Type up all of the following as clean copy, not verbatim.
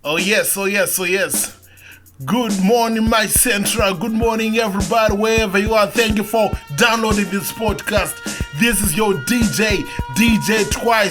Oh yes, oh yes, oh yes. Good morning, my Central. Good morning, everybody, wherever you are. Thank you for downloading this podcast. This is your DJ twice. DJ twice.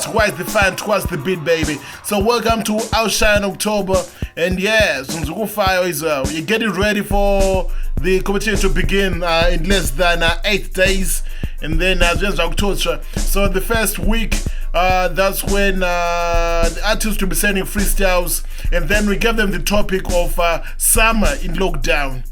Twice the fan, twice the beat, baby. So welcome to OutShine October. And yeah, Fire is you're getting ready for the competition to begin in less than 8 days. And then just October. So the first week, that's when the artists will be sending freestyles, and then we give them the topic of summer in lockdown.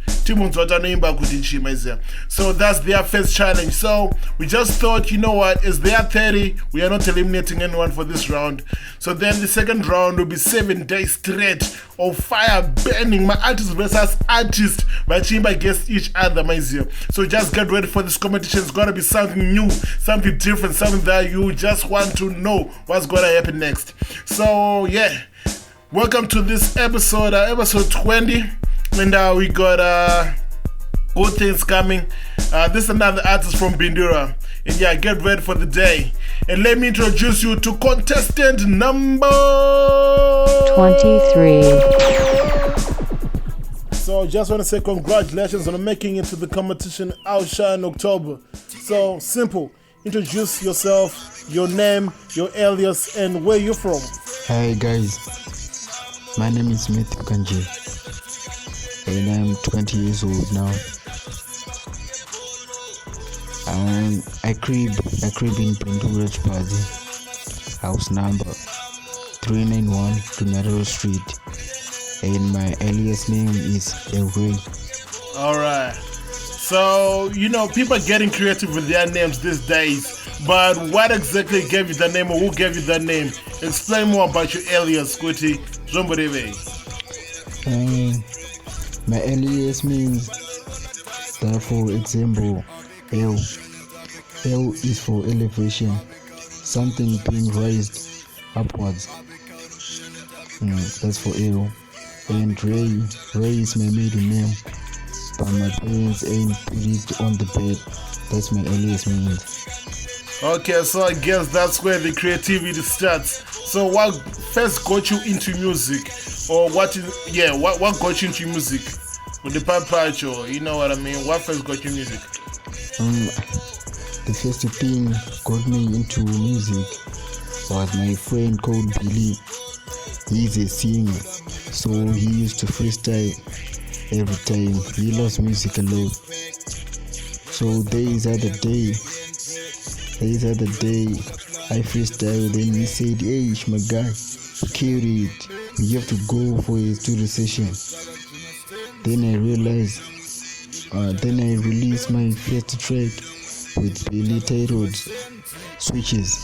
So that's their first challenge. So we just thought, you know what, as they are 30, we are not eliminating anyone for this round. So then the second round will be 7 days straight of fire burning. My artist versus artist, my chamber against each other, my dear. So just get ready for this competition. It's gonna be something new, something different, something that you just want to know what's gonna happen next. So yeah, welcome to this episode, episode 20. And we got good things coming. This is another artist from BINDURA. And yeah, get ready for the day. And let me introduce you to contestant number 23. So just want to say congratulations on making it to the competition OutShine October. So simple. Introduce yourself, your name, your alias, and where you're from. Hi guys, my name is Matthew Kanji, and I'm 20 years old now. And I crib in BINDURA Party, house number 391 Tunarero Street, and my alias name is Elray. Alright. So, you know, people are getting creative with their names these days. But what exactly gave you the name, or who gave you the name? Explain more about your alias, Kuti. My alias means that, for example, L. L is for elevation, something being raised upwards. That's for L. And Ray is my middle name, but my parents ain't put it on the bed. That's my alias means. Okay, so I guess that's where the creativity starts. So what first got you into music? Or what got you into music? With the pop patch, or you know what I mean? What first got you music? The first thing got me into music was my friend called Billy. He's a singer, so he used to freestyle every time. He loves music a lot. So there is other day I freestyle, then he said, "Hey, my guy, carry it. We have to go for a studio session." Then I released my first track with Billy titled Switches.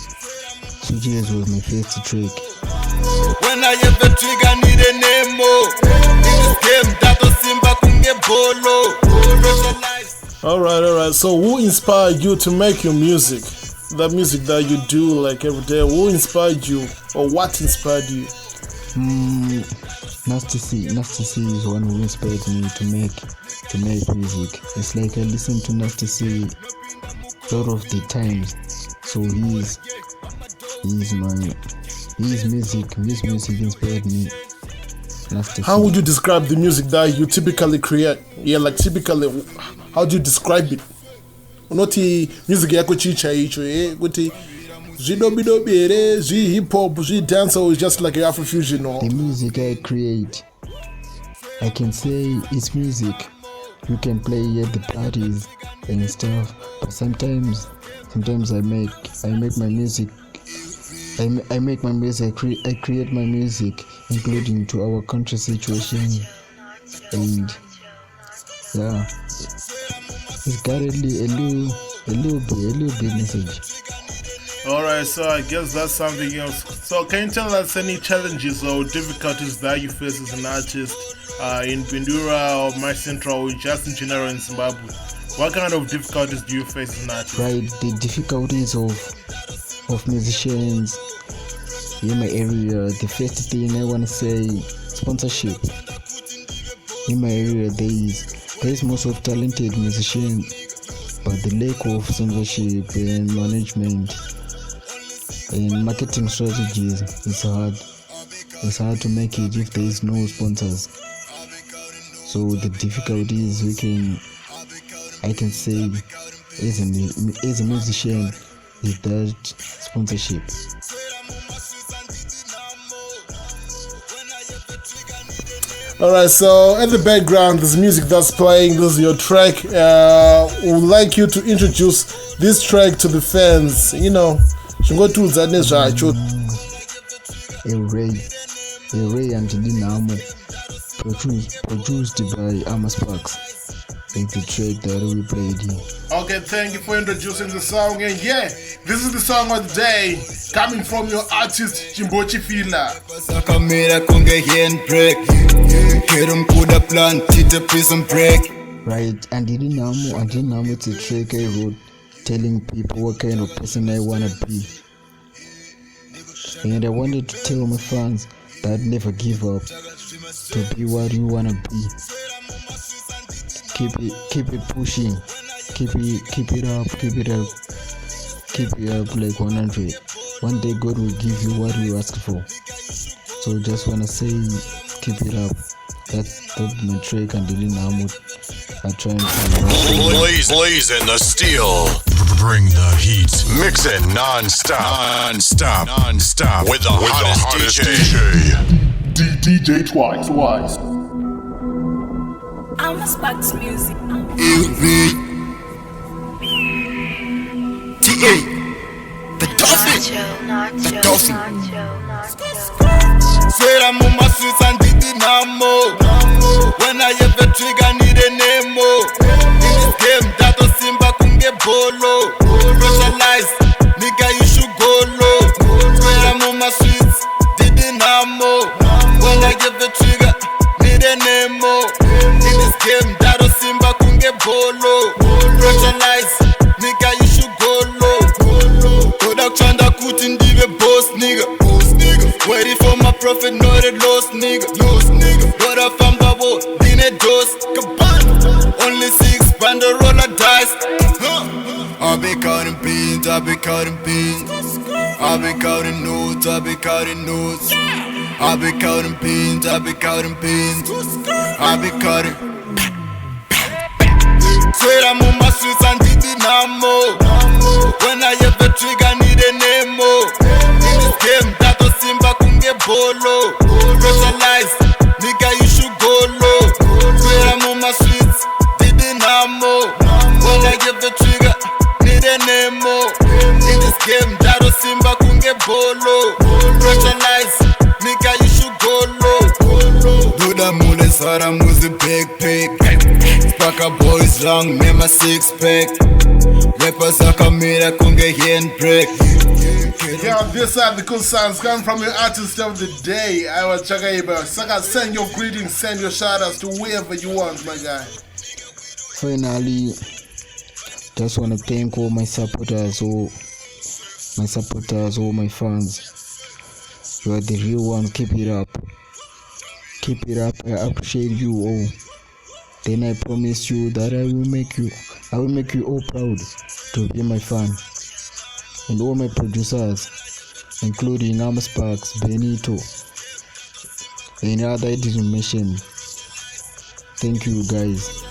Switches was my first track. When I have the trigger, need a name. In this game, that was Simba Kunge Bolo. Alright. So who inspired you to make your music? That music that you do like every day, who inspired you, or what inspired you? Nasty C is one who inspired me to make music. It's like I listen to Nasty C a lot of the times. So his music inspired me. Nasty C. How would you describe the music that you typically create? Yeah, like typically, how do you describe it? Not music yako chicha icho, kuti zvidobidobere, hip hop, dance, or just like Afrofusion, or the music I create, I can say it's music you can play at the parties and stuff. But sometimes I make my music. I create my music including to our country situation, and yeah, it's got a little bit message. Alright, so I guess that's something else. So can you tell us any challenges or difficulties that you face as an artist in BINDURA or My Central, or just in general in Zimbabwe? What kind of difficulties do you face as an artist? Right, the difficulties of musicians in my area. The first thing I want to say, sponsorship. In my area, there is most of talented musicians, but the lack of sponsorship and management In marketing strategies, it's hard to make it if there is no sponsors. So the difficulty is I can say as a musician is that sponsorship. Alright, so in the background, there's music that's playing. This is your track. We would like you to introduce this track to the fans. You know, Ray and Dinamo, produced by Sparks. It's the track that we played here. Okay, thank you for introducing the song. And yeah, this is the song of the day, coming from your artist Chimbochi Fila. Right, and Dinamo, it's a track I wrote telling people what kind of person I wanna be. And I wanted to tell my fans that never give up, to be what you wanna be. Keep it pushing, keep it up like 100. One day God will give you what you ask for. So just wanna say, keep it up. That's my track, and Dylan Ahmad are trying to blazing the steel. Bring the heat. Mix it non-stop with the hottest DJ. DJ twice. Sparks music. T.A. The Dolphin. Swear I'm on my streets and did Dinamo. When I have a trigger, need a nemo. In this game, that was Simba kunge bolo. Specialize, nigga, you should go low. Swear I'm on my streets, did Dinamo. When I have a trigger, need a nemo. In this game, that was Simba kunge bolo. Specialize, nigga, you should go low. Production da kuti ndive boss nigga. Waiting for my profit, not a lost nigga. What up, I'm bubble, in a dose. Only 6 band a roll of dice. I be counting beans. I be counting notes. I be counting beans. I be counting. Swear I'm on my streets and did Dinamo. When I have a trigger, need a nemo. In this game, that was Simba kunge bolo. Specialize, nigga, you should go low. Swear I'm on my streets, did Dinamo. When I have a trigger, need a nemo. In this game, that was Simba kunge bolo. Specialize, nigga, you should go low. Do the mule, Sara muzi backpack. Spaka boys long, name a 6-pack. Rappers are coming, kunge handbrake. Yeah, these are the cool sounds coming from your artist of the day. I was Chagaiba. Saka, send your greetings, send your shoutouts to whoever you want, my guy. Finally, just wanna thank all my supporters, all my fans. You are the real one. Keep it up. I appreciate you all. Then I promise you that I will make you all proud to be my fan. And all my producers, including Sparks, Benito, and other I didn't mention. Thank you, guys.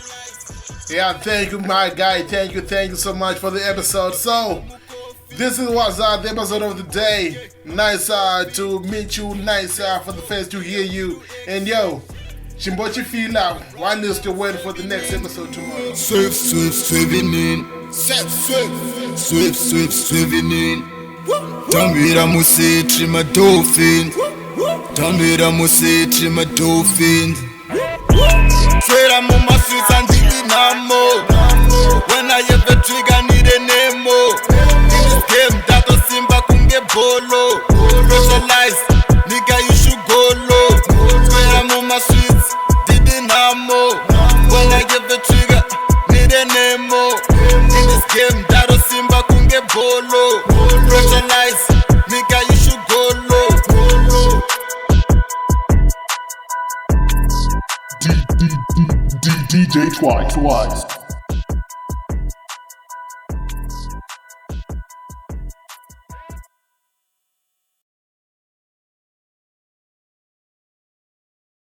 Yeah, thank you, my guy. Thank you so much for the episode. So, this was the episode of the day. Nice to meet you. Nice for the fans to hear you. And yo, Chimbochi Fila, one is to wait for the next episode tomorrow. Swimming in. Swimming in. Tambira musitri my dolphins. Swear I'm on my streets and did Dinamo. When I have a trigger, need a nemo. In this game, that was Simba kunge bolo. Specialize, nigga, you should go low. Swear I'm on my streets, did Dinamo. When I have a trigger, need a nemo. In this game, that was Simba kunge bolo. Specialize, nigga, you should go low. DJ twice.